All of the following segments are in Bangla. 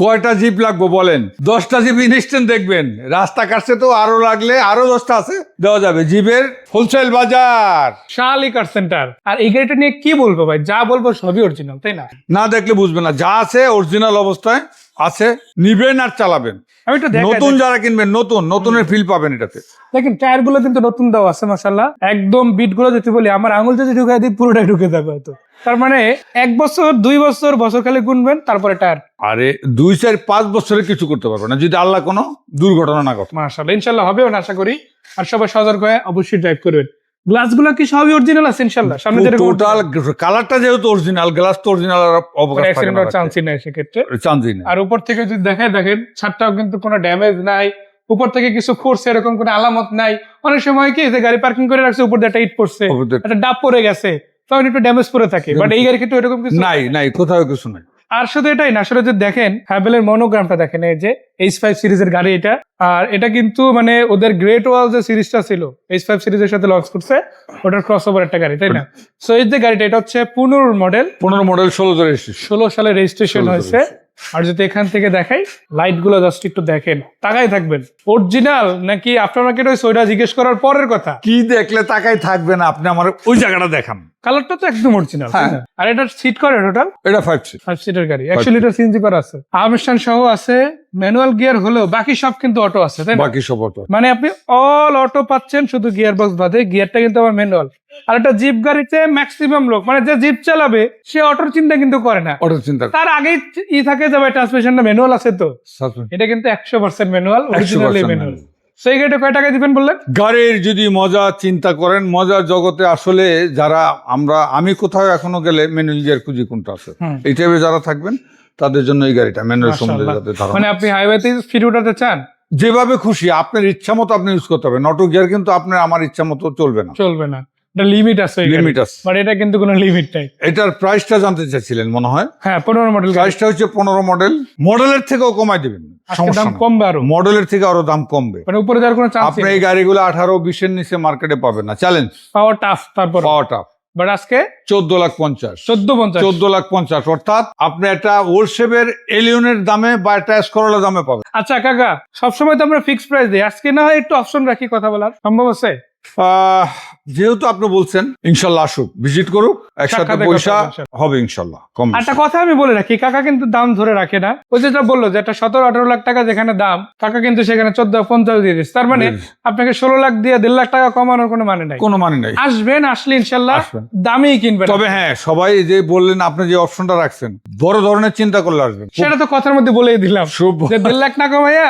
কয়টা জিপ লাগবে বলেন? 10টা জিপ ইনস্ট্যান্ট দেখবেন। রাস্তা কাটছে তো আরো লাগলে আরো 10টা আছে, দেওয়া যাবে। জিপের হোলসেল বাজার শালি কার সেন্টার। আর এই গাড়িটা নিয়ে কি বলবো ভাই, যা বলবো সবই অরিজিনাল, তাই না? না দেখলে বুঝবে না, যা আছে অরিজিনাল অবস্থায় আছে, নিবেন আর চালাবেন। আমি একটু দেখাই, নতুন যারা কিনবেন নতুনের ফিল পাবেন এটাতে। দেখেন টায়ার গুলো কিন্তু নতুন দেওয়া আছে মাশাআল্লাহ। একদম বিট গুলো যদি বলি, আমার আঙুল যদি ঢুকাই দিই পুরোটাই ঢুকে যাবে হয়তো। তার মানে 1 বছর 2 বছর বছর খালি গুনবেন তারপরে টায়ার। আরে 2 4 5 বছরে কিছু করতে পারবে না যদি আল্লাহ কোনো দুর্ঘটনা না ঘটে। মাশাআল্লাহ, ইনশাআল্লাহ হবেও না আশা করি। আর সবাই সতর্ক হয়ে অবশ্যই ড্রাইভ করবেন। গ্লাস গুলো কি সবই অরিজিনাল আছে ইনশাআল্লাহ? সামনে যেটা টোটাল কালারটা যেহেতু অরিজিনাল, গ্লাস তো অরিজিনাল, আর অবকাশ থাকে না, চান্সই নাই সেক্ষেত্রে। চান্সই না। আর উপর থেকে যদি দেখেন ছাদটাও কিন্তু কোনো ড্যামেজ নাই, উপর থেকে কিছু পড়ছে এরকম কোনো আলামত নাই। অনেক সময় কি যে গাড়ি পার্কিং করে রাখছে, উপর দিয়ে একটা ইট পড়ছে, একটা ডাব পড়ে গেছে, তখন একটু ড্যামেজ পড়ে থাকে। বাট এই গাড়ি কিন্তু এরকম কিছু নাই, কোথাও কিছু নাই। আর শুধু এটাই না, আসলে যদি দেখেন হ্যাভেলের মনোগ্রামটা দেখেন, এই যে H5 সিরিজের গাড়ি এটা। আর এটা কিন্তু মানে ওদের গ্রেট ওয়াল যে সিরিজটা ছিল H5 সিরিজের সাথে লঞ্চ করছে, ওটার ক্রসওভার একটা গাড়ি, তাই না? সো এই যে গাড়িটা, এটা হচ্ছে 15 মডেল 16 সালে রেজিস্ট্রেশন হয়েছে। আর যদি এখান থেকে দেখাই, লাইট গুলো জাস্ট একটু দেখেন, তাকাই থাকবেন অরিজিনাল নাকি আফটার মার্কেট হয়েছে ওইটা জিজ্ঞেস করার পরের কথা। কি দেখলে তাকাই থাকবে না, আপনি আমার ওই জায়গাটা দেখান। কালারটা তো একদম অরিজিনাল। আর এটা সিট করে টোটাল এটা 5 সিটের গাড়ি, 100 লিটার সিএনজি করা আছে, আর্মস্টান সহ আছে। ম্যানুয়াল গিয়ার হলেও বাকি সব কিন্তু অটো আছে, তাই না? বাকি সব অটো, মানে আপনি অল অটো পাচ্ছেন, শুধু গিয়ার বক্স বাদে। গিয়ারটা কিন্তু আবার ম্যানুয়াল। আর একটা জিপ গাড়িতে ম্যাক্সিমাম লোক, মানে যে জিপ চালাবে সে অটোর চিন্তা কিন্তু করে না, অটো চিন্তা তার আগেই থাকে যাবে ট্রান্সমিশনটা ম্যানুয়াল আছে। তো এটা কিন্তু 100% ম্যানুয়াল, অরিজিনালি ম্যানুয়াল। সেই গাড়িটা কয় টাকা দিবেন বললেন? গাড়ির যদি মজা চিন্তা করেন, মজার জগতে আসলে যারা আমি কোথাও এখনো গেলে ম্যানুয়াল গিয়ার খুঁজি কোনটা আছে, এই টাইপের যারা থাকবেন তাদের জন্য এই গাড়িটা ম্যানুয়াল সম্বন্ধে যাতে ধারণা। মানে আপনি হাইওয়েতে স্পিড উঠাতে চান, যেভাবে খুশি আপনার ইচ্ছা মতো আপনি ইউজ করতে হবে। অটো গিয়ার কিন্তু আপনার আমার ইচ্ছা মতো চলবে না, এটা লিমিট আছে, বাট এটা কিন্তু কোনো লিমিট নাই। এটার প্রাইসটা জানতে চাইছিলেন মনে হয়? হ্যাঁ, 15 মডেল। প্রাইসটা হচ্ছে 15 মডেলের থেকেও কমাই দিবেন, দাম কমবে, আরো মডেলের থেকে আরো দাম কমবে। মানে উপরে যাওয়ার কোনো চান্স আপনি এই গাড়িগুলো 18-20 এর নিচে মার্কেটে পাবেন না। চ্যালেঞ্জ, পাওয়ার টাফ, তারপর পাওয়ার টাফ। বাট আজকে 14,50,000 অর্থাৎ আপনি একটা ওল্ড শেপের এলিয়নের দামে বা একটা এসকরোলা দামে পাবেন। আচ্ছা কাকা, সবসময় তো আমরা ফিক্সড প্রাইস দিই, আজকে না হয় একটু অপশন রাখি, কথা বলার সম্ভব আছে? যেহেতু আপনি বলছেন, ইনশাল্লাহ আসুক, ভিজিট করুক, একসাথে পয়সা হবে ইনশাল্লাহ। কম একটা কথা আমি বলে রাখি, কাকা কিন্তু দাম ধরে রাখে না। ওই যেটা বললো যে একটা 17-18 লাখ টাকা যেখানে দাম, কাকা কিন্তু সেখানে 14-15 দিয়ে দিচ্ছে। তার মানে আপনাকে 16 লাখ দিয়ে 1.5 লাখ টাকা কমানোর কোনো মানে নাই। আসবেন, আসলে ইনশাল্লাহ দামেই কিনবেন। তবে হ্যাঁ, সবাই যে বললেন, আপনি যে অপশনটা রাখছেন, বড় ধরনের চিন্তা করলে আসবেন। সেটা তো কথার মধ্যে বলেই দিলাম যে 1.5 লাখ না কমাইয়া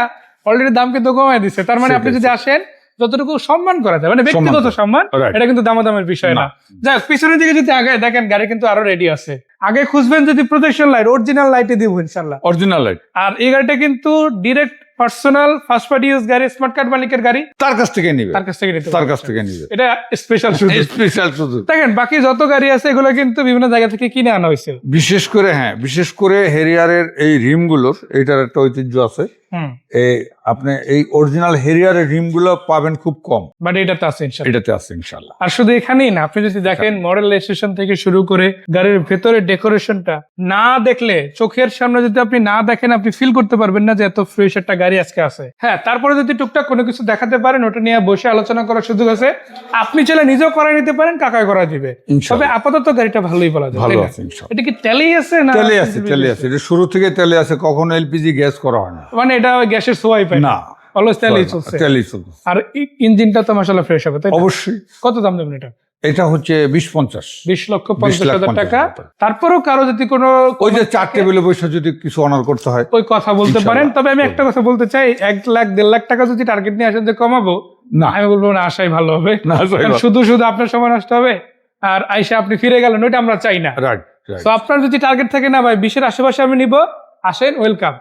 অলরেডি দাম কিন্তু কমাই দিচ্ছে। তার মানে আপনি যদি আসেন, যতটুকু সম্মান করা যায়, মানে ব্যক্তিগত সম্মান, এটা কিন্তু দামাদামের বিষয় না। যাই হোক, পিছনের দিকে যদি আগে দেখেন, গাড়ি কিন্তু আরো রেডি আছে। আগে খুঁজবেন যদি প্রোটেকশন লাইট, অরিজিনাল লাইটে দিব ইনশাল্লাহ, অরিজিনাল লাইট। আর এই গাড়িটা কিন্তু direct personal first party use গাড়ি, স্মার্ট কার্ড মালিকের গাড়ি, তার কাছ থেকে নিবে, এটা স্পেশাল শুধু। দেখেন বাকি যত গাড়ি আছে এগুলো কিন্তু বিভিন্ন জায়গা থেকে কিনে আনা হয়েছে। বিশেষ করে হেরিয়ারের এই রিম গুলোর, এটার একটা ঐতিহ্য আছে। আপনি এই অরিজিনাল হেরিয়ারের রিম গুলো পাবেন খুব কম, বাট এটাতে আছে ইনশাল্লাহ। আর শুধু এখানেই না, আপনি যদি দেখেন মডেল রেজিস্ট্রেশন থেকে শুরু করে গাড়ির ভেতরে ডেকোরেশনটা না দেখলে, চোখের সামনে যদি আপনি না দেখেন, আপনি ফিল করতে পারবেন না যে এত ফ্রেশ একটা গাড়ি আজকে আছে। হ্যাঁ, তারপরে যদি টুকটাক কোনো কিছু দেখাতে পারেন, ওটা নিয়ে বসে আলোচনা করার সুযোগ আছে। আপনি চাইলে নিজেও করাই নিতে পারেন, কাকাই করা দিবে। তবে আপাতত গাড়িটা ভালোই বলা যায়। এটা কি তেলে আছে না? তেলে আছে। এটা শুরু থেকে তেলে আছে, কখনো এলপিজি গ্যাস করা হয় না, মানে এটা গ্যাসের সোয়াই পায় না, অলওয়েজ তেলেই চলছে। আর ইঞ্জিনটা তো মাশাআল্লাহ ফ্রেশ হবে, তাই অবশ্যই। কত দাম দেবেন এটা? এটা হচ্ছে 20,50,000 টাকা। তারপরেও কারো যদি কোনো ওই যে 4 টেবিলে বসে যদি কিছু অনার করতে হয়, ওই কথা বলতে পারেন। তবে আমি একটা কথা বলতে চাই, 1 লাখ 1.5 লাখ টাকা যদি টার্গেট নিয়ে আসেন যে কমাবো, না, আমি বলবো না, আশাই ভালো হবে। শুধু আপনার সময় নষ্ট হবে, আর আইসা আপনি ফিরে গেলেন, ওইটা আমরা চাই না। তো আপনার যদি টার্গেট থাকে না ভাই 20-এর আশেপাশে আমি নিব, আসেন, ওয়েলকাম।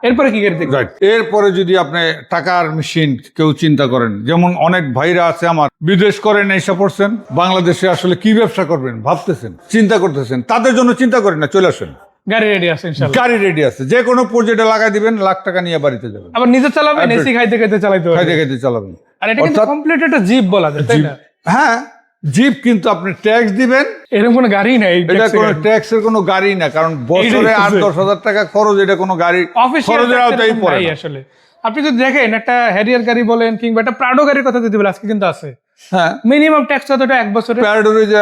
এরপরে কি গাড়ি দেখবেন? এরপরে যদি আপনি টাকার মেশিন কেউ চিন্তা করেন, যেমন অনেক ভাইরা আছে আমার, বিদেশ করেন, এসে পড়ছেন, বাংলাদেশে আসলে কি ব্যবসা করবেন ভাবতেছেন, চিন্তা করতেছেন, তাদের জন্য চিন্তা করেন না, চলে আসেন, গাড়ি রেডি আছে ইনশাআল্লাহ। গাড়ি রেডি আছে, যে কোনো প্রজেক্টে লাগাই দিবেন, লাখ টাকা নিয়ে বাড়িতে যাবেন, আবার নিজে চালাবেন, এসি খাইতে খাইতে চালাবেন। চালাবেন। আর এটা কিন্তু কমপ্লিট একটা জিপ বলা যায়, তাই না? হ্যাঁ, জিপ কিন্তু আপনি ট্যাক্স দিবেন, এরকম কোনো গাড়ি নাই এটা কোনো ট্যাক্সের কোনো গাড়ি না, কারণ বছরে এইটাই 8-10 হাজার টাকা খরচ, এটা কোনো গাড়ি খরচের আওতায় পড়ে না। আসলে আপনি যদি দেখেন একটা হ্যারিয়ার গাড়ি বলেন কিংবা একটা প্রাডো গাড়ির কথা যদি বলেন, আজকে কিন্তু আছে হ্যাঁ, মিনিমাম ট্যাক্স কতটা এক বছরে? প্যারাডোরে যে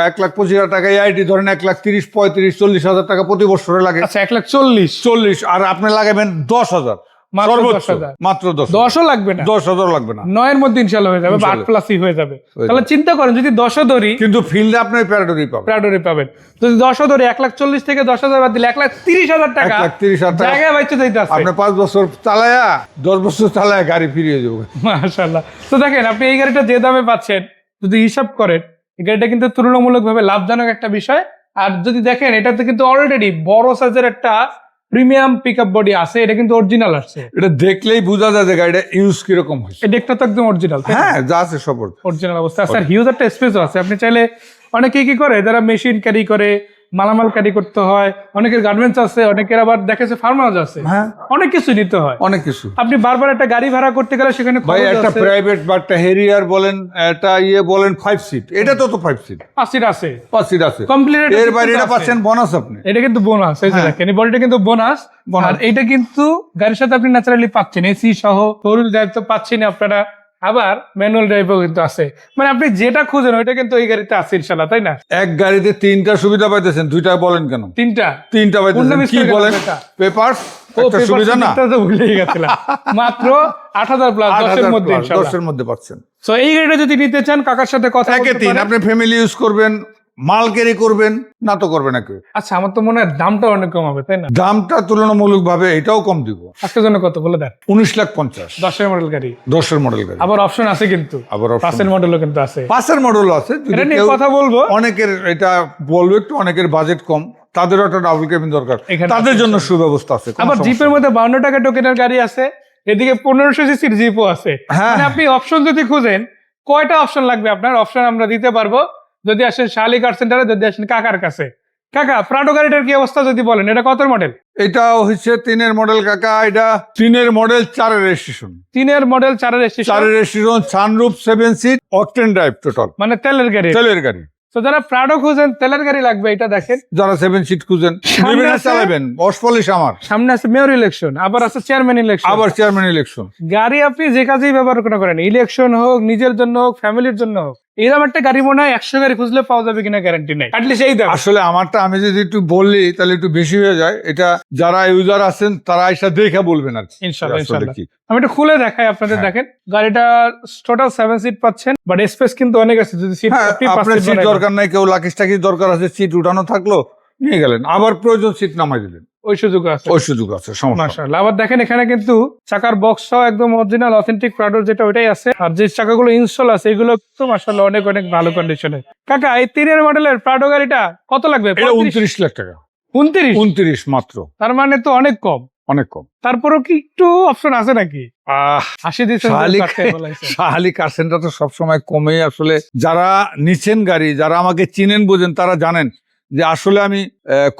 1,25,000 টাকা, আইটি ধরেন 1,30,000, 35,000, 40,000 টাকা প্রতি বছরে লাগে। আচ্ছা 1,40,000 40, আর আপনি লাগাবেন 10,000 মাত্র সর্বোচ্চ, 10,000 মাত্র 10,000 10ও লাগবে না, 10,000 লাগবে না, 9 এর মধ্যে ইনশাল্লাহ হয়ে যাবে, বা 8 প্লাসই হয়ে যাবে। তাহলে চিন্তা করেন যদি 10ও ধরি, কিন্তু ফিল্ডে আপনি প্যারাডোরই পাবেন। প্রাডোরে পাবেন, যদি 10ও ধরি 1,40,000 থেকে 10,000 বাদ দিলে 1,30,000 টাকা 1,30,000 টাকা জায়গায় বাইতে যাইতে আছে। আপনি 5 বছর চালায়া 10 বছর চালায়া গাড়ি ফিরিয়ে যাবে। মাশাআল্লাহ। তো দেখেন আপনি এই গাড়িটা যে দামে পাচ্ছেন, যদি হিসাব করেন এই গাড়িটা কিন্তু তুলনামূলকভাবে লাভজনক একটা বিষয়। আর যদি দেখেন এটাতে কিন্তু অলরেডি বড় সাইজের একটা প্রিমিয়াম পিকআপ বডি আছে, এটা কিন্তু অরিজিনাল আসছে। এটা দেখলেই বোঝা যায় যে গাড়িটা ইউজ কিরকম হয়েছে। এই ডেকটা তো একদম অরিজিনাল, হ্যাঁ, যা আছে সব অরিজিনাল অবস্থা আছে। আর হিউজ একটা স্পেসও আছে। আপনি চাইলে অনেকে কি করে, যারা মেশিন ক্যারি করে, মালামাল ক্যারি করতে হয়, অনেকের গার্মেন্টস আছে, অনেকের আবার দেখেছে ফার্ম হাউস আছে, হ্যাঁ, অনেক কিছু নিতে হয়। অনেক কিছু। আপনি বারবার একটা গাড়ি ভাড়া করতে গেলে সেখানে ভাই খরচ একটা আছে। প্রাইভেট বা একটা হেরিয়ার বলেন, একটা বলেন 5 সিট, এটা তো 5 সিট, 5 সিট আছে কমপ্লিট। Complete এর বাইরে এটা আছে। পাচ্ছেন বোনাস আপনি। এটা কিন্তু বোনাস, এই যে হ্যাঁ। দেখেন এই বডিটা কিন্তু বোনাস। আর এটা কিন্তু গাড়ির সাথে আপনি ন্যাচারালি পাচ্ছেন এসি সহ, ফোর হুইল ড্রাইভ তো পাচ্ছেন আপনারা, আবার ম্যানুয়াল ড্রাইভও কিন্তু আছে। মানে আপনি যেটা খুঁজেন ওইটা কিন্তু এই গাড়িতে আছে ইনশাআল্লাহ, তাই না? এক গাড়িতে 3টা সুবিধা পাইতেছেন, 2টা বলেন কেন? 3টা 3টা পাইতেছেন, কোনটা miss কি করে গেলাম বলেন? এটা? পেপারস ও একটা সুবিধা না, পেপারটা তো ভুলেই গেছিলাম। মাত্র 8,000 প্লাস 10 এর মধ্যে ইনশাআল্লাহ। 10 এর মধ্যে পাচ্ছেন। সো এই গাড়িটা যদি নিতে চান কাকার সাথে কথা একে বলতে 3 পারেন। আপনি ফ্যামিলি ইউজ করবেন, মাল ক্যারি করবেন, না তো করবেন না কেউ। আচ্ছা আমার তো মনে হয় দামটা অনেক কম হবে, তাই না? দামটা তুলনামূলক ভাবে এটাও কম দিব। আজকের জন্য কত বলে দেন? 19,50,000, 10 এর মডেল গাড়ি, 10 এর মডেল গাড়ি। আবার অপশন আছে কিন্তু, আবার option 5 এর মডেলও কিন্তু আছে। 5 এর মডেল আছে, যদি এটা নিয়ে কেউ- কথা বলবো। অনেকের এটা বলবো একটু, অনেকের বাজেট কম, তাদেরও একটা ডাবল কেবিন দরকার, এখানে তাদের আছে, জন্য সুব্যবস্থা আছে। কোনো আবার সমস্যা জিপের মধ্যে 52 টাকা টোকেনের গাড়ি আছে, এদিকে 1500 সিসির জিপও আছে। হ্যাঁ। মানে আপনি অপশন যদি খুঁজেন, কয়টা অপশন লাগবে আপনার? অপশন আমরা দিতে পারবো যদি আসেন শালি কার সেন্টারে, যদি আসেন কাকার কাছে। কাকা প্রাডো গাড়িটার কি অবস্থা যদি বলেন, এটা কত মডেল? এটা হচ্ছে 3 এর মডেল কাকা, এটা 3 এর মডেল, 4 এর রেজিস্ট্রেশন, 3 এর মডেল, 4 এর 4 এর registration, sunroof, 7 seat, octane drive total, মানে তেলের গাড়ি। তেলের গাড়ি। তো যারা প্রাডো খুঁজেন তেলের গাড়ি লাগবে, এটা দেখেন। যারা 7 সিট খুঁজেন, সামনে বিভিন্ন আছে- চালাবেন, অসপলিশ আমার, সামনে আছে মেয়র ইলেকশন, আবার আছে চেয়ারম্যান ইলেকশন। আবার চেয়ারম্যান ইলেকশন। গাড়ি আপনি যে কাজেই ব্যবহার করেন, ইলেকশন হোক, নিজের জন্য হোক, ফ্যামিলির জন্য হোক, এরকম একটা গাড়ি মনে হয় 100 গাড়ি খুঁজলে পাওয়া যাবে কিনা গ্যারান্টি নাই, অ্যাটলিস্ট এই দাম। আসলে আমারটা আমি যদি একটু বললি তাহলে একটু বেশি হয়ে যায়, এটা যারা ইউজার আছেন তারা এসে দেখে বলবেন আর কি। ইনশাআল্লাহ, আসলে ইনশাআল্লাহ। কি আমি এটা খুলে দেখাই আপনাদের, হ্যাঁ। দেখেন গাড়িটা টোটাল 7 সিট পাচ্ছেন, বাট স্পেস কিন্তু অনেক আছে। যদি সিট হ্যাঁ, আপনার সিট দরকার নাই, কেউ লাকিস টাকিস দরকার আছে, সিট উঠানো থাকলো নিয়ে গেলেন, আবার প্রয়োজন সিট নামাই দিলেন, ওই সুযোগ আছে। ওই সুযোগ আছে, সমস্যা নেই। মাশাআল্লাহ। আবার দেখেন এখানে কিন্তু চাকার বক্স সহ একদম অরিজিনাল অথেন্টিক প্রাডোর যেটা ওইটাই আছে। আর যে চাকাগুলো ইনস্টল আছে এগুলো তো মাশাআল্লাহ অনেক অনেক ভালো কন্ডিশনে। কাকা এই 3 এর মডেলের প্রাডো গাড়িটা কত লাগবে? এটা 29 লাখ টাকা, 29? 29 মাত্র, তার মানে তো অনেক কম। অনেক কম। তারপরেও কি একটু অপশন আছে নাকি? 80 দিচ্ছে শাহালি কার সেন্টার তো সবসময় কমেই, আসলে যারা নিচ্ছেন গাড়ি, যারা আমাকে চিনেন বোঝেন, তারা জানেন যে আসলে আমি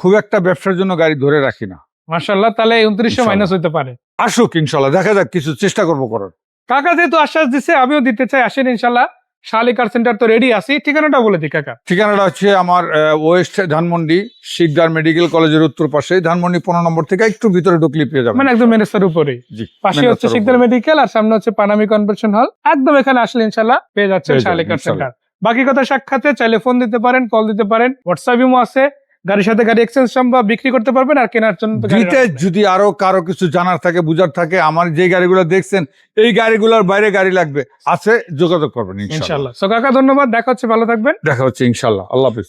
খুব একটা ব্যবসার জন্য গাড়ি ধরে রাখি না। মাশাআল্লাহ, তাহলে 2900 মাইনাস হইতে পারে। আসুক ইনশাল্লাহ, দেখা যাক, কিছু চেষ্টা করবো করার। কাকা যেহেতু আশ্বাস দিচ্ছে, আমিও দিতে চাই, আসেন ইনশাআল্লাহ। শাহালি কার সেন্টার তো রেডি আছি, ঠিকানাটা বলে দিই কাকা। ঠিকানাটা হচ্ছে আমার ওয়েস্ট ধানমন্ডি, শিকদার মেডিকেল কলেজের উত্তর পাশে, ধানমন্ডি 15 নম্বর থেকে একটু ভিতরে ঢুকলে পেয়ে যাবেন। মানে একদম মেন রাস্তার উপরেই, জি, পাশে main হচ্ছে রাস্তার শিকদার উপরে। মেডিকেল, আর সামনে হচ্ছে পানামি কনভেনশন হল। একদম এখানে আসলে ইনশাআল্লাহ পেয়ে যাচ্ছেন পেয়ে যাবেন, শাহালি কার ইনশাআল্লাহ। সেন্টার। বাকি কথা সাক্ষাতে চাইলে ফোন দিতে পারেন, কল দিতে পারেন, হোয়াটসঅ্যাপ ইমো আছে। গাড়ির সাথে গাড়ি এক্সচেঞ্জ সম্ভব, বিক্রি করতে পারবেন, আর কেনার জন্য তো গাড়ি ডিটেইলস যদি আরো কারো কিছু জানার থাকে, বুঝার থাকে, আমার যে গাড়িগুলো দেখছেন এই গাড়িগুলোর বাইরে গাড়ি লাগবে আছে, যোগাযোগ করবেন ইনশাআল্লাহ। ইনশাআল্লাহ। সো কাকা ধন্যবাদ, দেখা হচ্ছে, ভালো থাকবেন। দেখা হচ্ছে ইনশাআল্লাহ, আল্লাহ হাফেজ।